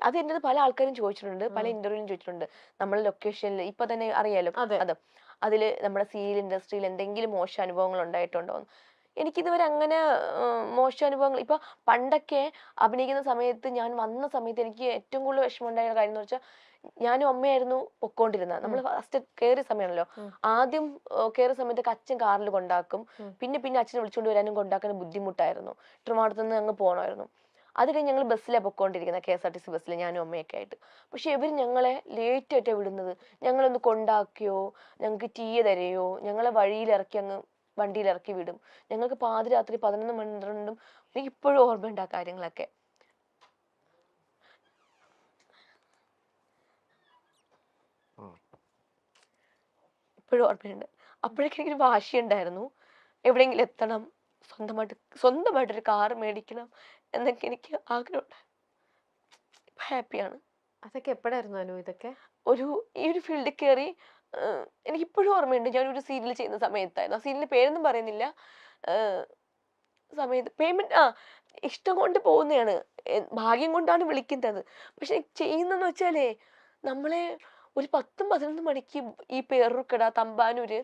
അത് എൻ്റെ പല ആൾക്കാരും ചോദിച്ചിട്ടുണ്ട്, പല ഇന്റർവ്യൂവിലും ചോദിച്ചിട്ടുണ്ട്. നമ്മളെ ലൊക്കേഷനിൽ ഇപ്പൊ തന്നെ അറിയാലോ അത് അതില് നമ്മുടെ സീരിയൽ ഇൻഡസ്ട്രിയിൽ എന്തെങ്കിലും മോശം അനുഭവങ്ങൾ ഉണ്ടായിട്ടുണ്ടോ എന്ന്. എനിക്കിതുവരെ അങ്ങനെ മോശം അനുഭവങ്ങൾ ഇപ്പൊ പണ്ടൊക്കെ അഭിനയിക്കുന്ന സമയത്ത് ഞാൻ വന്ന സമയത്ത് എനിക്ക് ഏറ്റവും കൂടുതൽ വിഷമം ഉണ്ടായ കാര്യം എന്ന് വെച്ചാൽ ഞാനും അമ്മയായിരുന്നു പൊക്കോണ്ടിരുന്നത്. നമ്മൾ ഫസ്റ്റ് കയറിയ സമയമാണല്ലോ. ആദ്യം കയറിയ സമയത്തൊക്കെ അച്ഛൻ കാറിൽ കൊണ്ടാക്കും. പിന്നെ പിന്നെ അച്ഛനെ വിളിച്ചുകൊണ്ട് വരാനും കൊണ്ടാക്കാനും ബുദ്ധിമുട്ടായിരുന്നു. ട്രിവാൻഡ്രത്ത് നിന്ന് അങ്ങ് പോകണമായിരുന്നു. അത് കഴിഞ്ഞ് ഞങ്ങൾ ബസ്സിലാണ് പൊക്കോണ്ടിരിക്കുന്നത്, KSRTC ബസ്സിൽ ഞാനും അമ്മയൊക്കെ ആയിട്ട്. പക്ഷെ ഇവർ ഞങ്ങളെ ലേറ്റ് ആയിട്ടാണ് വിടുന്നത്. ഞങ്ങളൊന്ന് കൊണ്ടാക്കിയോ, ഞങ്ങൾക്ക് ടീ തരുകയോ, ഞങ്ങളെ വഴിയിൽ ഇറക്കി അങ്ങ് വണ്ടിയിൽ ഇറക്കി വിടും. ഞങ്ങൾക്ക് പാതിരാത്രി 11 12 എനിക്ക് ഇപ്പോഴും ഓർമ്മയുണ്ട് ആ കാര്യങ്ങളൊക്കെ. ഇപ്പോഴും ഓർമ്മയുണ്ട്. അപ്പോഴേക്കും എനിക്കൊരു വാശിയുണ്ടായിരുന്നു, എവിടെയെങ്കിലും എത്തണം, സ്വന്തമായിട്ടൊരു കാർ മേടിക്കണം എന്നൊക്കെ എനിക്ക് ആഗ്രഹമുണ്ട്. ഹാപ്പിയാണ്. അതൊക്കെ എപ്പോഴായിരുന്നു അനു ഇതൊക്കെ? ഈ ഒരു ഫീൽഡിൽ കയറി എനിക്കിപ്പോഴും ഓർമ്മയുണ്ട്. ഞാനൊരു സീരിയൽ ചെയ്യുന്ന സമയത്തായിരുന്നു. ആ സീരിയലിന്റെ പേരൊന്നും പറയുന്നില്ല. സമയത്ത് പേയ്മെന്റ് ഇഷ്ടം കൊണ്ട് പോകുന്നതാണ്, ഭാഗ്യം കൊണ്ടാണ് വിളിക്കുന്നത്. പക്ഷെ ചെയ്യുന്നതെന്ന് വെച്ചാലേ നമ്മളെ ഒരു 10 11 മണിക്ക് ഈ പേരൂർക്കട തമ്പാനൂര്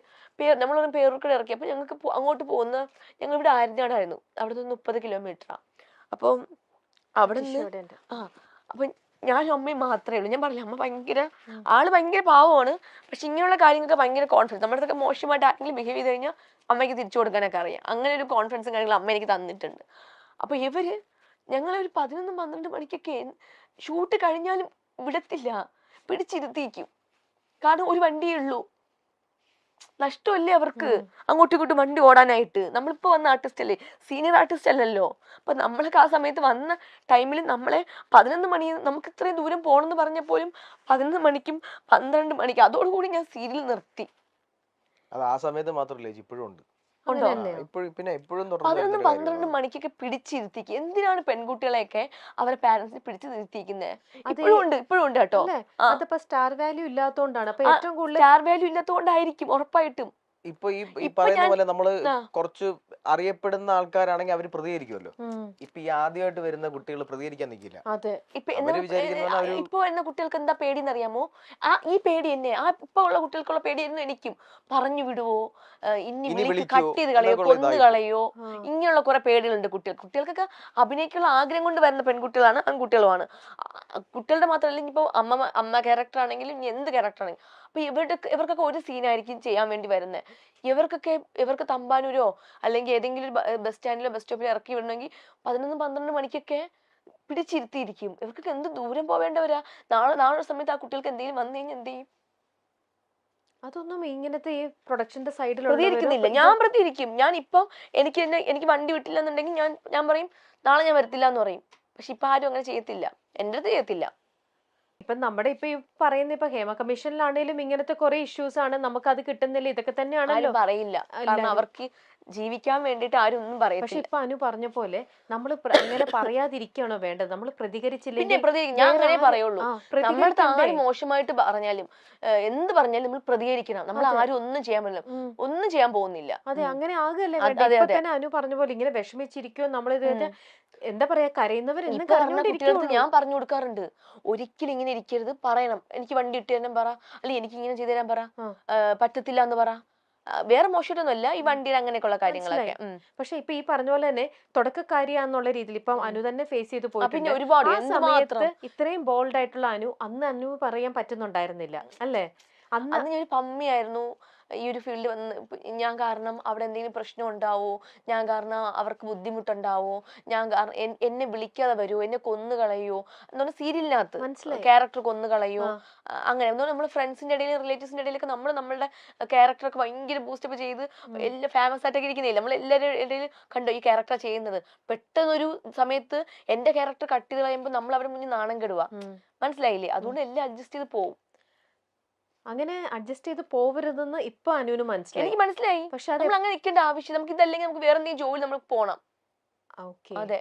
നമ്മളൊരു പേരൂർക്കട ഇറക്കി. അപ്പൊ ഞങ്ങൾക്ക് അങ്ങോട്ട് പോകുന്ന ഞങ്ങൾ ഇവിടെ ആര്യനാടായിരുന്നു. അവിടെ നിന്ന് 30 കിലോമീറ്ററാ. അപ്പം അവിടെ നിന്ന് അപ്പൊ ഞാനും അമ്മയും മാത്രമേ ഉള്ളൂ. ഞാൻ പറഞ്ഞില്ല, അമ്മ ആള് ഭയങ്കര പാവമാണ്. പക്ഷെ ഇങ്ങനെയുള്ള കാര്യങ്ങൾക്ക് ഭയങ്കര കോൺഫിഡൻസ്. നമ്മുടെ അടുത്തൊക്കെ മോശമായിട്ട് ആരെങ്കിലും ബിഹേവ് ചെയ്ത് കഴിഞ്ഞാൽ അമ്മയ്ക്ക് തിരിച്ചു കൊടുക്കാനൊക്കെ അറിയാം. അങ്ങനെ ഒരു കോൺഫിഡൻസും കാര്യങ്ങളും അമ്മ എനിക്ക് തന്നിട്ടുണ്ട്. അപ്പൊ ഞങ്ങളെ ഒരു 11 12 മണിക്കൊക്കെ ഷൂട്ട് കഴിഞ്ഞാലും വിടത്തില്ല, പിടിച്ചിരുത്തിക്കും. കാരണം ഒരു വണ്ടിയേ ഉള്ളൂ. നഷ്ടമല്ലേ അവർക്ക് അങ്ങോട്ടും ഇങ്ങോട്ടും വണ്ടി ഓടാനായിട്ട്. നമ്മളിപ്പോ വന്ന ആർട്ടിസ്റ്റ് അല്ലേ, സീനിയർ ആർട്ടിസ്റ്റ് അല്ലല്ലോ. അപ്പൊ നമ്മളൊക്കെ ആ സമയത്ത് വന്ന ടൈമിൽ നമ്മളെ 11 മണി നമുക്ക് ഇത്രയും ദൂരം പോകണമെന്ന് പറഞ്ഞപ്പോഴും 11 മണിക്കും 12 മണിക്കും അതോടുകൂടി ഞാൻ സീരിയൽ നിർത്തി. അത് ആ സമയത്ത് മാത്രമല്ലേ, ഇപ്പോഴും ഉണ്ട്. പിന്നെ ഇപ്പോഴും 11 12 മണിക്കൊക്കെ പിടിച്ചിരുത്തിക്കുക. എന്തിനാണ് പെൺകുട്ടികളെയൊക്കെ അവരെ പാരന്റ്സിനെ പിടിച്ചിരുത്തിക്കുന്നത്? ഇപ്പോഴും ഉണ്ട് കേട്ടോ. സ്റ്റാർ വാല്യൂ ഇല്ലാത്തതുകൊണ്ടാണ്. സ്റ്റാർ വാല്യൂ ഇല്ലാത്തതുകൊണ്ടായിരിക്കും ഉറപ്പായിട്ടും. ഇപ്പൊ ഈ പറയുന്ന പോലെ നമ്മള് കുറച്ച് അറിയപ്പെടുന്ന ആൾക്കാരാണെങ്കിൽ അവര് പ്രതികരിക്കുമല്ലോ. ഇപ്പൊ ഈ ആദ്യമായിട്ട് വരുന്ന കുട്ടികൾ പ്രതികരിക്കാൻ നിൽക്കില്ല. ഇപ്പൊ വരുന്ന കുട്ടികൾക്ക് എന്താ പേടിയെന്ന് അറിയാമോ? ഈ പേടി തന്നെ, ഇപ്പൊ ഉള്ള കുട്ടികൾക്കുള്ള പേടിയൊന്നും എനിക്കും പറഞ്ഞു വിടുവോ, ഇനി കട്ട് ചെയ്ത് കളയോ, കൊന്നു കളയോ, ഇങ്ങനെയുള്ള കുറെ പേടികളുണ്ട് കുട്ടികൾക്കൊക്കെ. അഭിനയിക്കുള്ള ആഗ്രഹം കൊണ്ട് വരുന്ന പെൺകുട്ടികളാണ് ആൺകുട്ടികളുമാണ്. കുട്ടികളുടെ മാത്രമല്ല, ഇനിയിപ്പോ അമ്മ ക്യാരക്ടർ ആണെങ്കിലും ഇനി എന്ത് ക്യാരക്ടർ ആണെങ്കിലും. അപ്പൊ ഇവർക്കൊക്കെ ഒരു സീനായിരിക്കും ചെയ്യാൻ വേണ്ടി വരുന്നത്. ഇവർക്ക് തമ്പാനൂരോ അല്ലെങ്കിൽ ഏതെങ്കിലും ബസ് സ്റ്റാൻഡിലോ ബസ് സ്റ്റോപ്പിലോ ഇറക്കി വിടണമെങ്കിൽ 11 12 മണിക്കൊക്കെ പിടിച്ചിരുത്തിയിരിക്കും. ഇവർക്കൊക്കെ എന്ത് ദൂരം പോവേണ്ടവരാ. നാളെ സമയത്ത് ആ കുട്ടികൾക്ക് എന്തെങ്കിലും വന്നു കഴിഞ്ഞാൽ എന്ത് ചെയ്യും? അതൊന്നും ഇങ്ങനത്തെ ഈ പ്രൊഡക്ഷന്റെ സൈഡിൽ പ്രതികരിക്കുന്നില്ല. ഞാൻ പ്രതികരിക്കും. എനിക്ക് വണ്ടി വിട്ടില്ല എന്നുണ്ടെങ്കിൽ ഞാൻ പറയും നാളെ ഞാൻ വരത്തില്ല എന്ന് പറയും. പക്ഷെ ഇപ്പൊ ആരും അങ്ങനെ ചെയ്യത്തില്ല, എന്റെ അടുത്ത് ചെയ്യത്തില്ല. ഇപ്പൊ നമ്മുടെ ഈ പറയുന്ന ഇപ്പൊ ഹേമ കമ്മീഷനിലാണേലും ഇങ്ങനത്തെ കുറെ ഇഷ്യൂസ് ആണ്, നമുക്ക് അത് കിട്ടുന്നില്ല, ഇതൊക്കെ തന്നെയാണല്ലോ. പറയില്ല, കാരണം അവർക്ക് ജീവിക്കാൻ വേണ്ടിട്ട് ആരും ഒന്നും പറയില്ല. പക്ഷെ ഇപ്പൊ അനു പറഞ്ഞ പോലെ നമ്മൾ അങ്ങനെ പറയാതിരിക്കുകയാണോ വേണ്ടത്? നമ്മൾ പ്രതികരിച്ചില്ലെങ്കിൽ ഞാൻ അങ്ങനെ പറയുള്ളൂ. നമ്മളുടെ ആര് മോശമായിട്ട് പറഞ്ഞാലും എന്ത് പറഞ്ഞാലും നമ്മൾ പ്രതികരിക്കണം. നമ്മൾ ആരും ഒന്നും ചെയ്യാൻ പറ്റില്ല, ഒന്നും ചെയ്യാൻ പോകുന്നില്ല. അതെ, അങ്ങനെ ആകല്ലേ. ഇപ്പൊ തന്നെ അനു പറഞ്ഞ പോലെ ഇങ്ങനെ വിഷമിച്ചിരിക്കുമോ നമ്മളിത് എന്താ പറയാ, കരയുന്നവരെന്നും കുട്ടികൾക്ക് ഞാൻ പറഞ്ഞു കൊടുക്കാറുണ്ട്, ഒരിക്കലും ഇങ്ങനെ ഇരിക്കരുത്, പറയണം. എനിക്ക് വണ്ടി ഇട്ട് തരാൻ പറ, അല്ലെങ്കിൽ എനിക്ക് ഇങ്ങനെ ചെയ്തു തരാൻ പറ, പറ്റത്തില്ല എന്ന് പറ. വേറെ മോശമൊന്നുമല്ല, ഈ വണ്ടിയുടെ അങ്ങനെയൊക്കെയുള്ള കാര്യങ്ങളൊക്കെ. പക്ഷെ ഇപ്പൊ ഈ പറഞ്ഞ പോലെ തന്നെ തുടക്കക്കാരിയാന്നുള്ള രീതിയിൽ ഇപ്പൊ അനു തന്നെ ഫേസ് ചെയ്ത് പോയിട്ടുണ്ട്. ഒരുപാട് സമയത്ത് ഇത്രയും ബോൾഡ് ആയിട്ടുള്ള അനു പറയാൻ പറ്റുന്നുണ്ടായിരുന്നില്ല അല്ലേ? അന്ന് ഞാൻ പമ്മിയായിരുന്നു. ഈ ഒരു ഫീൽഡ് വന്ന് ഞാൻ കാരണം അവിടെ എന്തെങ്കിലും പ്രശ്നം ഉണ്ടാവോ, ഞാൻ കാരണം അവർക്ക് ബുദ്ധിമുട്ടുണ്ടാവോ, ഞാൻ കാരണം എന്നെ വിളിക്കാതെ വരുമോ, എന്നെ കൊന്നുകളയോ എന്ന് പറഞ്ഞാൽ സീരിയലിനകത്ത് ക്യാരക്ടർ കൊന്നുകളയോ, അങ്ങനെ നമ്മുടെ ഫ്രണ്ട്സിന്റെ ഇടയിൽ റിലേറ്റീവ്സിന്റെ ഇടയിലൊക്കെ നമ്മളുടെ ക്യാരക്ടറൊക്കെ ഭയങ്കര ബൂസ്റ്റപ്പ് ചെയ്ത് എല്ലാം ഫേമസ് ആയിട്ടൊക്കെ ഇരിക്കുന്നില്ല. നമ്മൾ എല്ലാവരുടെ ഇടയിൽ കണ്ടോ ഈ ക്യാരക്ടർ ചെയ്യുന്നത്. പെട്ടെന്നൊരു സമയത്ത് എന്റെ ക്യാരക്ടർ കട്ട് ചെയ്ത് കളയുമ്പോൾ നമ്മൾ അവരുടെ മുന്നിൽ നാണം കെടുക. മനസ്സിലായില്ലേ? അതുകൊണ്ട് എല്ലാം അഡ്ജസ്റ്റ് ചെയ്ത് പോകും. അങ്ങനെ അഡ്ജസ്റ്റ് ചെയ്ത് പോവരുതെന്ന് ഇപ്പൊ അനുവിന് മനസ്സിലായി. എനിക്ക് മനസ്സിലായി. പക്ഷെ നമ്മൾ അങ്ങനെ നിൽക്കേണ്ട ആവശ്യം നമുക്ക് ഇതല്ലെങ്കിൽ നമുക്ക് വേറെ എന്തെങ്കിലും ജോലി നമുക്ക് പോണം. അതെ,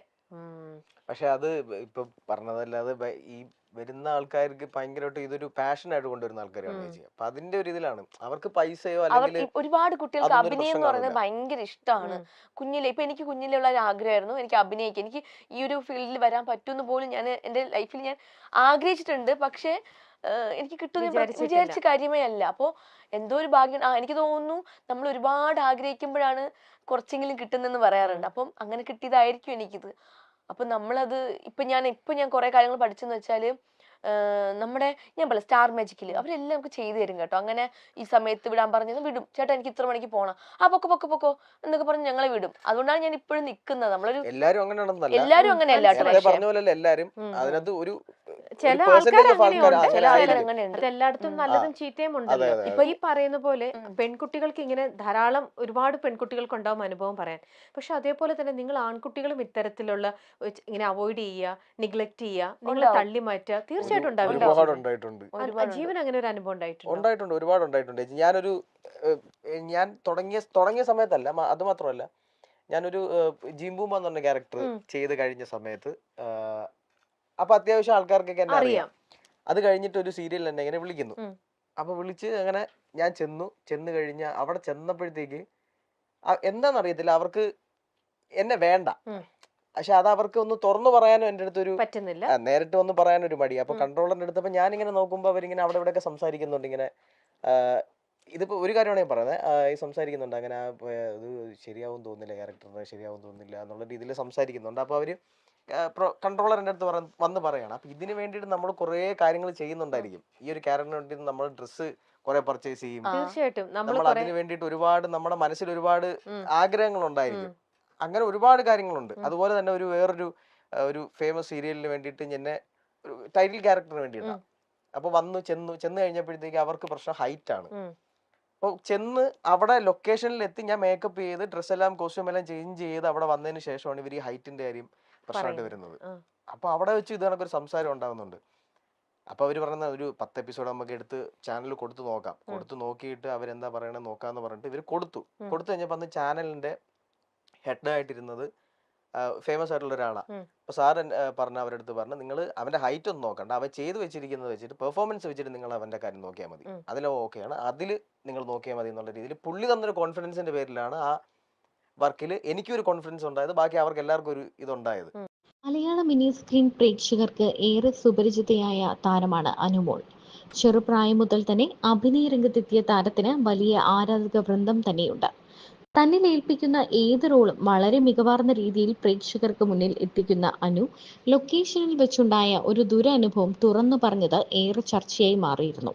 പക്ഷെ അത് ഇപ്പൊ പറഞ്ഞതല്ലാതെ ഈ വരുന്ന ആൾക്കാർക്ക് ഭയങ്കരമായിട്ട് ഇതൊരു പാഷനായിട്ട് കൊണ്ടുവരുന്ന ആൾക്കാരാണ് ചേച്ചി. അപ്പൊ അതിന്റെ ഒരു ഇതിലാണ് അവർക്ക് പൈസയോ അല്ലെങ്കിൽ ഒരുപാട് കുട്ടികൾക്ക് അതൊന്നും ഒരു അഭിനയം പ്രശ്നം എന്ന് പറയുന്നത് കാണില്ല. ഭയങ്കര ഇഷ്ടമാണ്. കുഞ്ഞിലെ ഇപ്പൊ എനിക്ക് കുഞ്ഞിലുള്ള ഒരു ആഗ്രഹമായിരുന്നു എനിക്ക് അഭിനയിക്കാൻ. എനിക്ക് ഈ ഒരു ഫീൽഡിൽ വരാൻ പറ്റുമെന്ന് പോലും ഞാൻ എൻ്റെ ലൈഫിൽ ഞാൻ ആഗ്രഹിച്ചിട്ടുണ്ട്. പക്ഷേ എനിക്ക് കിട്ടുമെന്ന് വിചാരിച്ച കാര്യമേ അല്ല. അപ്പോൾ എന്തോ ഒരു ഭാഗ്യം. എനിക്ക് തോന്നുന്നു നമ്മൾ ഒരുപാട് ആഗ്രഹിക്കുമ്പോഴാണ് കുറച്ചെങ്കിലും കിട്ടുന്നെന്ന് പറയാറുണ്ട്. അപ്പം അങ്ങനെ കിട്ടിയതായിരിക്കും എനിക്കിത്. അപ്പൊ നമ്മളത് ഇപ്പൊ ഞാൻ കുറെ കാര്യങ്ങൾ പഠിച്ചെന്ന് വെച്ചാല് നമ്മുടെ ഞാൻ പറയാം സ്റ്റാർ മാജിക്കിൽ അവരെല്ലാം നമുക്ക് ചെയ്തു തരും കേട്ടോ. അങ്ങനെ ഈ സമയത്ത് വിടാൻ പറഞ്ഞത് വിടും. ചേട്ടാ എനിക്ക് ഇത്ര മണിക്ക് പോണം, ആ പൊക്കോ എന്നൊക്കെ പറഞ്ഞ് ഞങ്ങളെ വിടും. അതുകൊണ്ടാണ് ഞാൻ ഇപ്പോഴും നിൽക്കുന്നത്. നമ്മളൊരു എല്ലാരും എല്ലാരും അങ്ങനെയല്ല കേട്ടോ. പറഞ്ഞ പോലെ എല്ലാരും അതിനകത്ത് ഒരു ചില ആൾക്കാർ അങ്ങനെയുണ്ട്. അതെല്ലായിടത്തും നല്ലതും ചീത്തയും ഉണ്ടല്ലോ. ഇപ്പൊ ഈ പറയുന്ന പോലെ പെൺകുട്ടികൾക്ക് ഇങ്ങനെ ധാരാളം ഒരുപാട് പെൺകുട്ടികൾക്ക് ഉണ്ടാവും അനുഭവം പറയാൻ. പക്ഷെ അതേപോലെ തന്നെ നിങ്ങൾ ആൺകുട്ടികളും ഇത്തരത്തിലുള്ള ഇങ്ങനെ അവോയ്ഡ് ചെയ്യുക, നിഗ്ലക്ട് ചെയ്യുക, നിങ്ങളെ തള്ളി മാറ്റുക തീർച്ചയായിട്ടും ഉണ്ടായിട്ടുണ്ട്. ജീവൻ അങ്ങനെ ഒരു അനുഭവം ഉണ്ടായിട്ടുണ്ട്, ഒരുപാട് ഉണ്ടായിട്ടുണ്ട്. ഞാൻ തുടങ്ങിയ സമയത്തല്ല, അത് മാത്രമല്ല ഞാനൊരു ജിംബൂമ എന്ന് പറഞ്ഞ ക്യാരക്ടർ ചെയ്ത് കഴിഞ്ഞ സമയത്ത് അപ്പൊ അത്യാവശ്യം ആൾക്കാർക്കൊക്കെ എന്നെ അറിയാം. അത് കഴിഞ്ഞിട്ട് ഒരു സീരിയൽ എന്നെ ഇങ്ങനെ വിളിക്കുന്നു. അപ്പൊ വിളിച്ച് അങ്ങനെ ഞാൻ ചെന്ന് കഴിഞ്ഞ അവിടെ ചെന്നപ്പോഴത്തേക്ക് എന്താന്നറിയത്തില്ല, അവർക്ക് എന്നെ വേണ്ട. പക്ഷെ അത് അവർക്ക് ഒന്ന് തുറന്നു പറയാനും എന്റെ അടുത്തൊരു പറ്റുന്നില്ല, നേരിട്ട് വന്ന് പറയാനൊരു മടി. അപ്പൊ കൺട്രോളറിന്റെ അടുത്തപ്പോ ഞാനിങ്ങനെ നോക്കുമ്പോ അവരിങ്ങനെ അവിടെ ഇവിടെയൊക്കെ സംസാരിക്കുന്നുണ്ട്. ഇങ്ങനെ ഇതിപ്പോ ഒരു കാര്യമാണ് ഞാൻ പറയുന്നത്, ഈ സംസാരിക്കുന്നുണ്ട് അങ്ങനെ ഇത് ശരിയാവും തോന്നുന്നില്ല, ക്യാരക്ടർ ശരിയാവും തോന്നുന്നില്ല എന്നുള്ള രീതിയിൽ സംസാരിക്കുന്നുണ്ട്. അപ്പൊ അവര് കൺട്രോളറിന്റെ അടുത്ത് വന്ന് പറയണം. അപ്പൊ ഇതിന് വേണ്ടിയിട്ട് നമ്മൾ കുറെ കാര്യങ്ങൾ ചെയ്യുന്നുണ്ടായിരിക്കും. ഈ ഒരു ക്യാരക്ടറിന് വേണ്ടി നമ്മൾ ഡ്രസ്സ് കുറെ പർച്ചേസ് ചെയ്യും. തീർച്ചയായിട്ടും നമ്മൾ അതിന് വേണ്ടിയിട്ട് ഒരുപാട് നമ്മുടെ മനസ്സിൽ ഒരുപാട് ആഗ്രഹങ്ങൾ ഉണ്ടായിരിക്കും. അങ്ങനെ ഒരുപാട് കാര്യങ്ങളുണ്ട്. അതുപോലെ തന്നെ വേറൊരു ഫേമസ് സീരിയലിന് വേണ്ടിയിട്ട് എന്നെ ടൈറ്റിൽ ക്യാരക്ടറിന് വേണ്ടിയിട്ടാണ്. അപ്പൊ ചെന്ന് കഴിഞ്ഞപ്പോഴത്തേക്ക് അവർക്ക് പ്രശ്നം ഹൈറ്റ് ആണ്. അപ്പോൾ അവിടെ ലൊക്കേഷനിൽ എത്തി ഞാൻ മേക്കപ്പ് ചെയ്ത് ഡ്രസ്സെല്ലാം കോസ്റ്റ്യൂം എല്ലാം ചേഞ്ച് ചെയ്ത് അവിടെ വന്നതിന് ശേഷമാണ് ഇവർ ഈ ഹൈറ്റിന്റെ കാര്യം പ്രശ്നമായിട്ട് വരുന്നത്. അപ്പൊ അവിടെ വെച്ച് ഇത് കണക്കൊരു സംസാരം ഉണ്ടാകുന്നുണ്ട്. അപ്പൊ അവര് പറയുന്ന ഒരു 10 എപ്പിസോഡ് നമുക്ക് എടുത്ത് ചാനലിൽ കൊടുത്തു നോക്കിയിട്ട് അവരെന്താ പറയണത് നോക്കാന്ന് പറഞ്ഞിട്ട് ഇവര് കൊടുത്തു കഴിഞ്ഞപ്പോ അന്ന് ചാനലിന്റെ ഹെഡ് ആയിട്ടിരുന്നത് ഫേമസ് ആയിട്ടുള്ള ഒരാളാണ്. അപ്പൊ സാർ പറഞ്ഞ അവരുടെ അടുത്ത് പറഞ്ഞു, നിങ്ങൾ അവന്റെ ഹൈറ്റ് ഒന്നും നോക്കണ്ട, അവൻ ചെയ്ത് വെച്ചിരിക്കുന്നത് വെച്ചിട്ട് പെർഫോമൻസ് വെച്ചിട്ട് നിങ്ങൾ അവന്റെ കാര്യം നോക്കിയാൽ മതി, അതിൽ ഓക്കെയാണ്, അതിൽ നിങ്ങൾ നോക്കിയാൽ മതി എന്നുള്ള രീതിയിൽ പുള്ളി തന്നൊരു കോൺഫിഡൻസിന്റെ പേരിലാണ് ആ വർക്കിൽ എനിക്കൊരു കോൺഫിഡൻസ് ഉണ്ടായത്, ബാക്കി അവർക്ക് എല്ലാവർക്കും ഒരു ഇതുണ്ടായത്. മലയാള മിനി സ്ക്രീൻ പ്രേക്ഷകർക്ക് ഏറെ സുപരിചിതയായ താരമാണ് അനുമോൾ. ചെറുപ്രായം മുതൽ തന്നെ അഭിനയ രംഗത്തെത്തിയ താരത്തിന് വലിയ ആരാധക വൃന്ദം തന്നെയുണ്ട്. തന്നിൽ ഏൽപ്പിക്കുന്ന ഏത് റോളും വളരെ മികവാർന്ന രീതിയിൽ പ്രേക്ഷകർക്ക് മുന്നിൽ എത്തിക്കുന്ന അനു ലൊക്കേഷനിൽ വെച്ചുണ്ടായ ഒരു ദുരനുഭവം തുറന്നു പറഞ്ഞത് ഏറെ ചർച്ചയായി മാറിയിരുന്നു.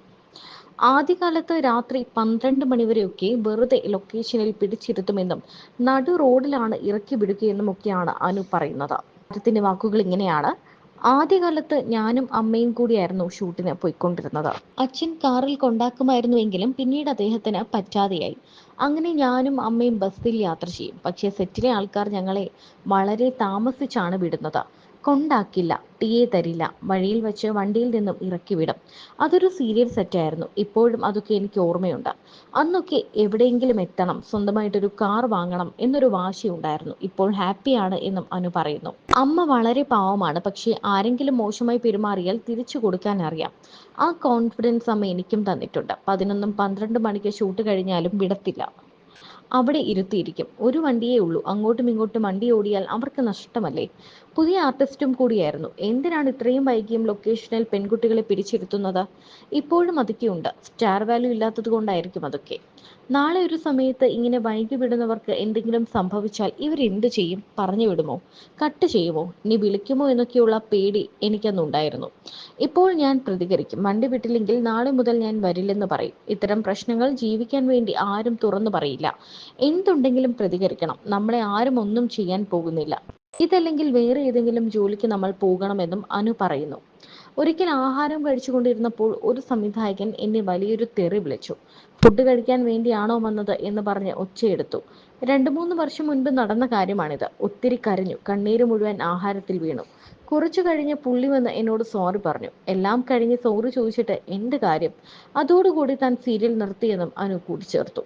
ആദ്യകാലത്ത് രാത്രി 12 മണിവരെയൊക്കെ വെറുതെ ലൊക്കേഷനിൽ പിടിച്ചിരുത്തുമെന്നും നടു റോഡിലാണ് ഇറക്കി വിടുകയെന്നുമൊക്കെയാണ് അനു പറയുന്നത്. താരത്തിന്റെ വാക്കുകൾ ഇങ്ങനെയാണ്: ആദ്യകാലത്ത് ഞാനും അമ്മയും കൂടിയായിരുന്നു ഷൂട്ടിന് പോയിക്കൊണ്ടിരുന്നത്. അച്ഛൻ കാറിൽ കൊണ്ടാക്കുമായിരുന്നുവെങ്കിലും പിന്നീട് അദ്ദേഹത്തിന് പറ്റാതെയായി. അങ്ങനെ ഞാനും അമ്മയും ബസ്സിൽ യാത്ര ചെയ്യും. പക്ഷേ സെറ്റിലെ ആൾക്കാർ ഞങ്ങളെ വളരെ താമസിച്ചാണ് വിടുന്നത്. കൊണ്ടാക്കില്ല, ടീയെ തരില്ല, വഴിയിൽ വെച്ച് വണ്ടിയിൽ നിന്നും ഇറക്കി വിടും. അതൊരു സീരിയൽ സെറ്റായിരുന്നു. ഇപ്പോഴും അതൊക്കെ എനിക്ക് ഓർമ്മയുണ്ട്. അന്നൊക്കെ എവിടെയെങ്കിലും എത്തണം, സ്വന്തമായിട്ടൊരു കാർ വാങ്ങണം എന്നൊരു വാശി ഉണ്ടായിരുന്നു. ഇപ്പോൾ ഹാപ്പിയാണ് എന്നും അനു പറയുന്നു. അമ്മ വളരെ പാവമാണ്, പക്ഷേ ആരെങ്കിലും മോശമായി പെരുമാറിയാൽ തിരിച്ചു കൊടുക്കാൻ അറിയാം. ആ കോൺഫിഡൻസ് അമ്മ എനിക്കും തന്നിട്ടുണ്ട്. 11, 12 മണിക്ക് ഷൂട്ട് കഴിഞ്ഞാലും വിടത്തില്ല, അവിടെ ഇരുത്തിയിരിക്കും. ഒരു വണ്ടിയേ ഉള്ളൂ, അങ്ങോട്ടും ഇങ്ങോട്ടും വണ്ടി ഓടിയാൽ അവർക്ക് നഷ്ടമല്ലേ. പുതിയ ആർട്ടിസ്റ്റും കൂടിയായിരുന്നു. എന്തിനാണ് ഇത്രയും വൈകിയും ലൊക്കേഷനിൽ പെൺകുട്ടികളെ പിടിച്ചിരുത്തുന്നത്? ഇപ്പോഴും അതൊക്കെയുണ്ട്. സ്റ്റാർ വാല്യൂ ഇല്ലാത്തത് കൊണ്ടായിരിക്കും അതൊക്കെ. നാളെ ഒരു സമയത്ത് ഇങ്ങനെ വൈകി വിടുന്നവർക്ക് എന്തെങ്കിലും സംഭവിച്ചാൽ ഇവരെന്ത് ചെയ്യും? പറഞ്ഞു വിടുമോ? കട്ട് ചെയ്യുമോ? ഇനി വിളിക്കുമോ എന്നൊക്കെയുള്ള പേടി എനിക്കന്നുണ്ടായിരുന്നു. ഇപ്പോൾ ഞാൻ പ്രതികരിക്കും. വണ്ടി വിട്ടില്ലെങ്കിൽ നാളെ മുതൽ ഞാൻ വരില്ലെന്ന് പറയും. ഇത്തരം പ്രശ്നങ്ങൾ ജീവിക്കാൻ വേണ്ടി ആരും തുറന്നു പറയില്ല. എന്തുണ്ടെങ്കിലും പ്രതികരിക്കണം. നമ്മളെ ആരും ഒന്നും ചെയ്യാൻ പോകുന്നില്ല. ഇതല്ലെങ്കിൽ വേറെ ഏതെങ്കിലും ജോലിക്ക് നമ്മൾ പോകണമെന്നും അനു പറയുന്നു. ഒരിക്കൽ ആഹാരം കഴിച്ചുകൊണ്ടിരുന്നപ്പോൾ ഒരു സംവിധായകൻ എന്നെ വലിയൊരു തെറി വിളിച്ചു. ഫുഡ് കഴിക്കാൻ വേണ്ടിയാണോ വന്നത് എന്ന് പറഞ്ഞ് ഒച്ചയെടുത്തു. 2-3 വർഷം മുൻപ് നടന്ന കാര്യമാണിത്. ഒത്തിരി കരഞ്ഞു. കണ്ണീര് മുഴുവൻ ആഹാരത്തിൽ വീണു. കുറച്ചു കഴിഞ്ഞ് പുള്ളി വന്ന് എന്നോട് സോറി പറഞ്ഞു. എല്ലാം കഴിഞ്ഞ് സോറി ചോദിച്ചിട്ട് എന്ത് കാര്യം? അതോടുകൂടി താൻ സീരിയൽ നിർത്തിയെന്നും അനു കൂട്ടിച്ചേർത്തു.